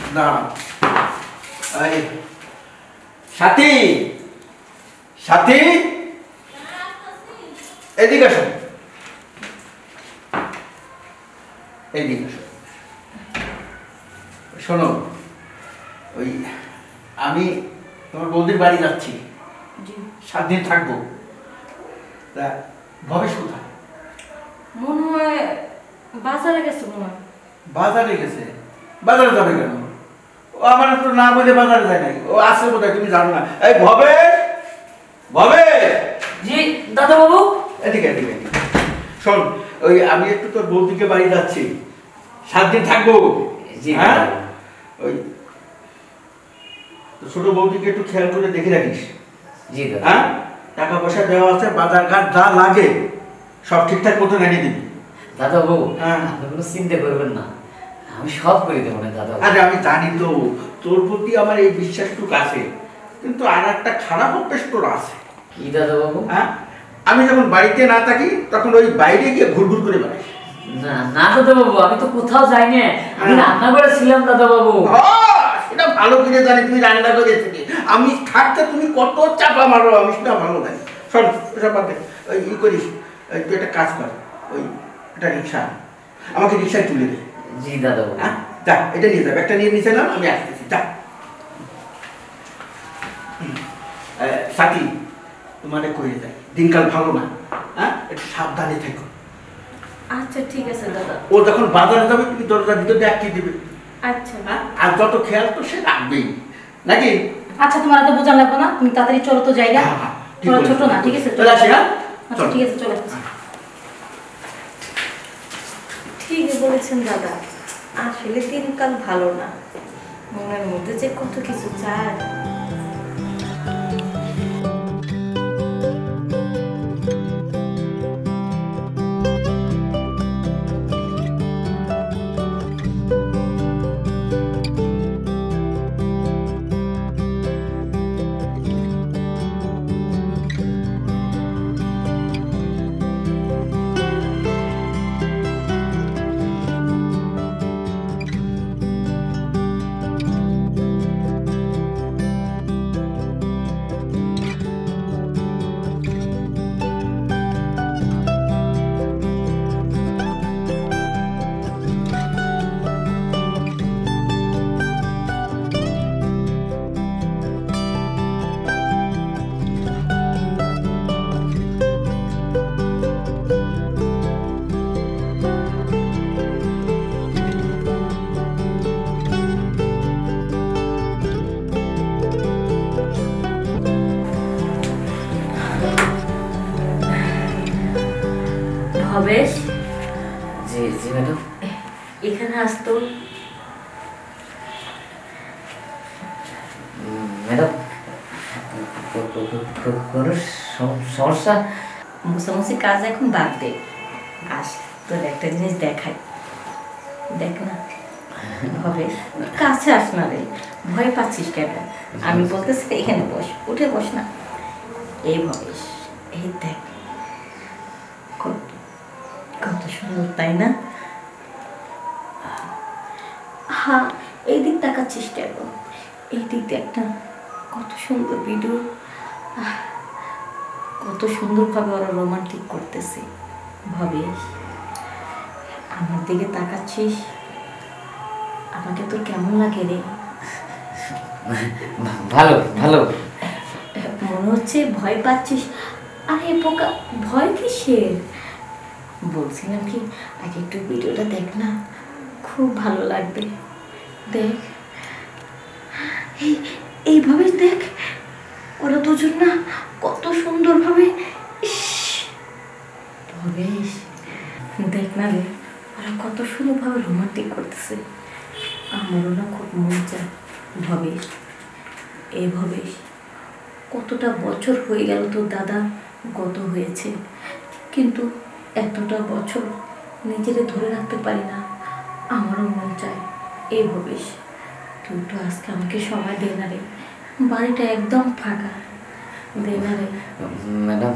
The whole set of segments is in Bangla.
না এই সাথী সাথী এদিকে আসো এইদিকে আসো শোনো ওই আমি তোমার বৌদির বাড়ি যাচ্ছি 7 দিন থাকবো তা ভবেশ কোথায় মনে হয় বাজারে গেছে মনে হয় বাজারে গেছে বাজারে যাবে কেন ও আমার তো না বলে বাজারে যায় নাই ও আসে বোধহয় তুমি জানো না এই ভবেশ ভবেশ জি দাদা বাবু এদিকে এদিকে শোন ওই আমি একটু তোর বৌদিকে বাড়ি যাচ্ছি 7 দিন থাকবো জি হ্যাঁ ওই ছোট বৌদিকে একটু খেয়াল করে দেখে রাখিস জি দাদা হ্যাঁ টাকা পয়সা দেওয়া আছে বাজার ঘাট যা লাগে সব ঠিকঠাক মতো এনে দিবি দাদা বাবু হ্যাঁ। আপনি কোনো চিন্তা করবেন না আমি সব করে দেবো না দাদা বাবু। আরে আমি জানি তো তোর প্রতি আমার এই বিশ্বাসটুকু আছে কিন্তু আর একটা খারাপ অভ্যেস তোর আছে কি দাদা বাবু হ্যাঁ আমি যখন বাড়িতে না থাকি তখন ওই বাইরে গিয়ে ঘুরঘুর করে বেড়াই না না দাদা বাবু আমি তো কোথাও যাইনি আমি হ্যাঁ। রান্না করেছিলাম দাদা বাবু সেটা ভালো করে জানি তুই রান্না করেছিস আমি থাকতে তুমি কত চাপা মারো আমি সেটা ভালো জানি শোন ওসব বাদ দে ওই ই করিস ওই তুই একটা কাজ কর ওই একটা রিক্সা আমাকে রিক্সায় তুলে দে জি দাদা বাবু হ্যাঁ যা এটা নিয়ে যাবে একটা নিয়ে নিচে না আমি আসতেছি যা সাথী তোমারে কয়ে যায় দিনকাল ভালো না হ্যাঁ একটু সাবধানে থেকো আচ্ছা ঠিক আছে দাদা ও যখন বাজারে যাবে তুমি দরজার ভিতরে আটকে দিবে আচ্ছা হ্যাঁ আর যত খেয়াল তো সে রাখবেই নাকি আচ্ছা তোমার তো বোঝা লাগবে না তুমি তাড়াতাড়ি চলো তো জায়গা হ্যাঁ, হ্যাঁ, ঠিক তোরা বলেছো। ছোট না ঠিক আছে চলে আসি হ্যাঁ আচ্ছা চলো। ঠিক আছে চলে আসছি ঠিকই বলেছেন দাদা আসলে দিনকাল ভালো না মনের মধ্যে যে কত কিছু চায় ভবেশ জি জি ম্যাডাম এখানে আসতো ম্যাডাম কোনো সমস্যা মুসামুসি কাজ এখন বাদ দে আস তোর একটা জিনিস দেখাই দেখ না ভবেশ কাছে আস না রে ভয় পাচ্ছিস কেন আমি বলতেছি এখানে বস উঠে বস না এই ভবেশ এই দেখ কত সুন্দর তাই না হ্যাঁ এই দিক তাকাচ্ছিস কেন এই দিক দেখ না কত সুন্দর ভিডিও কত সুন্দরভাবে ওরা রোমান্টিক করতেছে ভবেশ আমার দিকে তাকাচ্ছিস আমাকে তোর কেমন লাগে রে ভালো ভালো মনে হচ্ছে ভয় পাচ্ছিস আরে পোকা ভয় কিসের বলছিলাম কি আগে একটু ভিডিওটা দেখ না খুব ভালো লাগবে দেখ এইভাবে দেখ ওরা দুজন না কত সুন্দরভাবে ভবেশ দেখ না রে ওরা কত সুন্দরভাবে রোমান্টিক করতেছে আমারও না খুব মন চায় ভবেশ এই ভবেশ কতটা বছর হয়ে গেল তোর দাদা গত হয়েছে কিন্তু এতটা বছর নিজেরে ধরে রাখতে পারি না আমারও মন চায় এই ভবেশ তুই তো আজকে আমাকে সময় দে না রে বাড়িটা একদম ফাঁকা দে না রে ম্যাডাম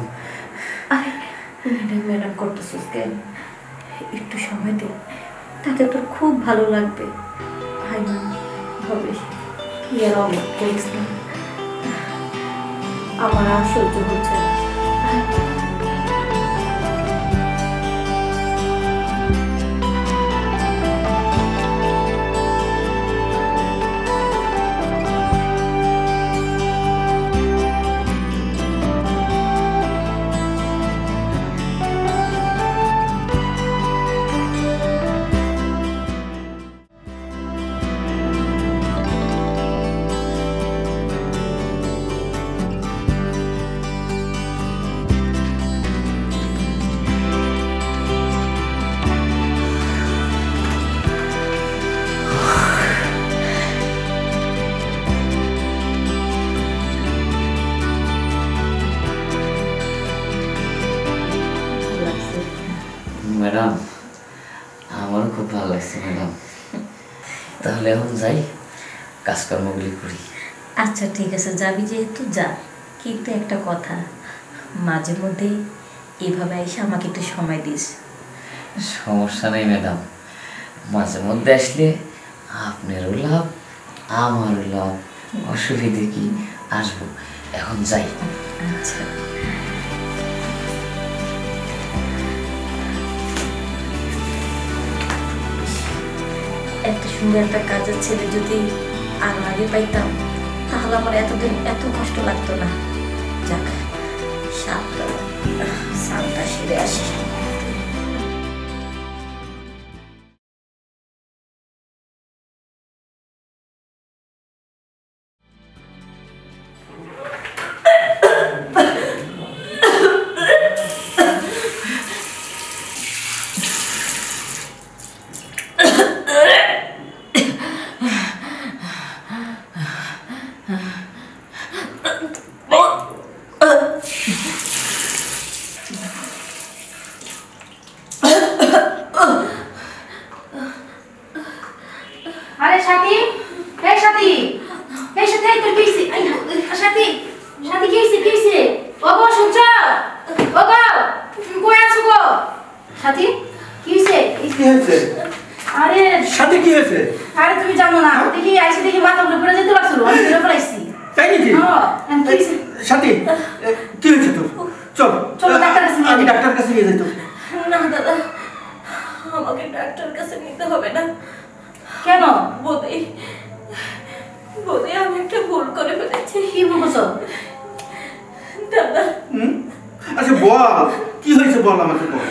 আরে ম্যাডাম ম্যাডাম করতেছিস কেন একটু সময় দে তাতে তোর খুব ভালো লাগবে ভাই না হবে, কি আর অমত করিস না, আমার আর সহ্য হচ্ছে না। ম্যাডাম, আমারও খুব ভালো লাগছে ম্যাডাম। তাহলে এখন যাই, কাজকর্মগুলি করি। আচ্ছা ঠিক আছে, যাবি যেহেতু যা, কিন্তু একটা কথা, মাঝে মধ্যে এভাবে এসে আমাকে একটু সময় দিস। সমস্যা নেই ম্যাডাম, মাঝে মধ্যে আসলে আপনারও লাভ আমারও লাভ, অসুবিধে কি, আসবো। এখন যাই। আচ্ছা। এত সুন্দর একটা কাজের ছেলে যদি আর আগে পাইতাম, তাহলে আমার এতদিন এত কষ্ট লাগতো না। যাক, সাতটা সেরে আসি। আরে সাথী, এই সাথী, এই সাথী, এই তোর কি হইছে? এই সাথী, সাথী কি হইছে? কি হইছে? ওগো শুনছ? ওগো, তুমি কই আছো গো? সাথী, কি হইছে? কি হয়েছে? আরে সাথে কি হয়েছে? আরে তুমি জানো না, দেখি আইসে দেখি মাথা উপরে পড়ে যেতে পারছিল, আমি ধরে পড়াইছি। তাই নাকি? হ্যাঁ, কি হইছে? সাথী, কি হয়েছে তোর? চল চলো, ডাক্তার কাছে নিয়ে আমি যাই। ডাক্তার কাছে নিয়ে যাই তো। না দাদা, আমাকে ডাক্তার কাছে নিতে হবে না। কেন? বোধে আমি একটা ভুল করে ফেলেছি। কি বলছো? দাদা, আচ্ছা বল, কি হয়েছে বল, আমাকে বল।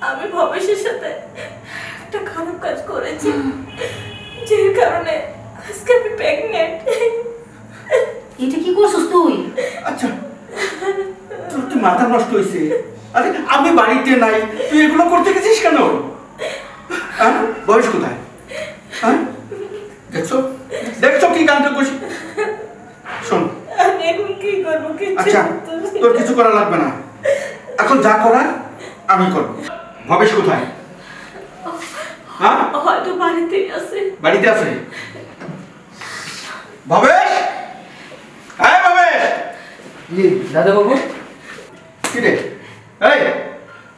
আমি ভবেশের সাথে একটা খারাপ কাজ করেছি, যে কারণে আজকে আমি প্রেগনেন্ট। এটা কি করছিস তুই? আচ্ছা, তোর কি মাথা নষ্ট হয়েছে? আরে আমি বাড়িতে নাই, তুই এগুলো করতে গেছিস কেন? হ্যাঁ, বয়স কোথায়? হ্যাঁ, দেখছো দেখছো কি গানটা করছি? শোন, আমি এখন কি করবো? আচ্ছা তোর কিছু করা লাগবে না, এখন যা করার আমি করবো। ভবেশ কোথায়? হ্যাঁ, হয়তো বাড়িতেই আছে। বাড়িতে আছে? ভবেশ, হ্যাঁ ভবেশ। জি দাদা বাবু। কি রে, এই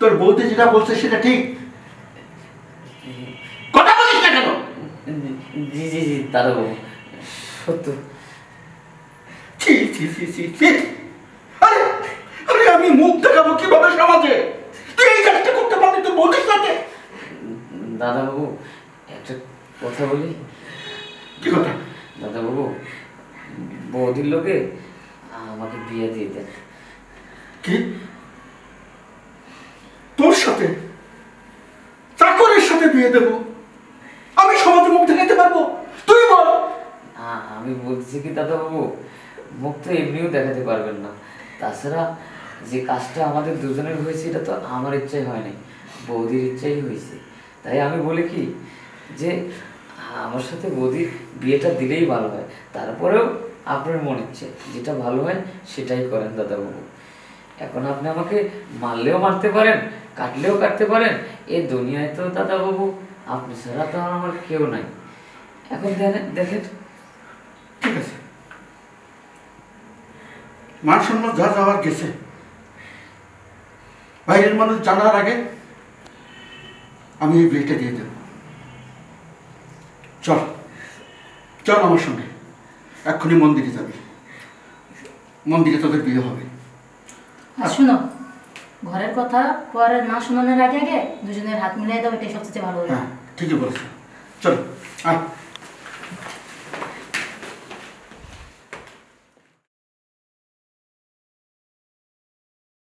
তোর বৌদি যেটা বলছে সেটা ঠিক? কথা বলিস না কেন? জি জি জি দাদা বাবু, সত্য। ছি ছি ছি ছি ছি, আরে আরে আমি মুখ দেখাবো কিভাবে সমাজে? তুই এই কাজটা করতে পারবি তোর বৌদির সাথে? দাদা বাবু, একটা কথা বলি। কি কথা? দাদা বাবু, বৌদির লোকে আমাকে বিয়ে দিয়ে দেন। কি তোর সাথে? চাকরের সাথে বিয়ে দেবো? আমি সমাজে মুখ দেখাতে পারবো? তুই বল। আমি বলছি কি দাদা বাবু, মুখ তো এমনিও দেখাতে পারবেন না। তাছাড়া যে কাজটা আমাদের দুজনের হয়েছে এটা তো আমার ইচ্ছাই হয়নি, বৌদির ইচ্ছাই হয়েছে। তাই আমি বলি কি যে আমার সাথে বৌদির বিয়েটা দিলেই ভালো হয়। তারপরেও আপনার মন ইচ্ছে যেটা ভালো হয় সেটাই করেন দাদা বাবু। এখন আপনি আমাকে মারলেও মারতে পারেন, কাটলেও কাটতে পারেন। এই দুনিয়ায় তো দাদা বাবু আপনি ছাড়া তো আমার কেউ নাই। এখন দেখেন। ঠিক আছে, মান সম্মান যা যাওয়ার গেছে, বাইরের মানুষ জানার আগে আমি এই বিয়েটা দিয়ে দেব। চল চল আমার সঙ্গে, এক্ষুনি মন্দিরে যাবি, মন্দিরে তোদের বিয়ে হবে। আর শোনো, ঘরের কথা পরে না শোনানোর আগে আগে দুজনের হাত মিলাই দাও, এটাই সবচেয়ে ভালো হবে। হ্যাঁ ঠিকই বলেছ, চল আয়।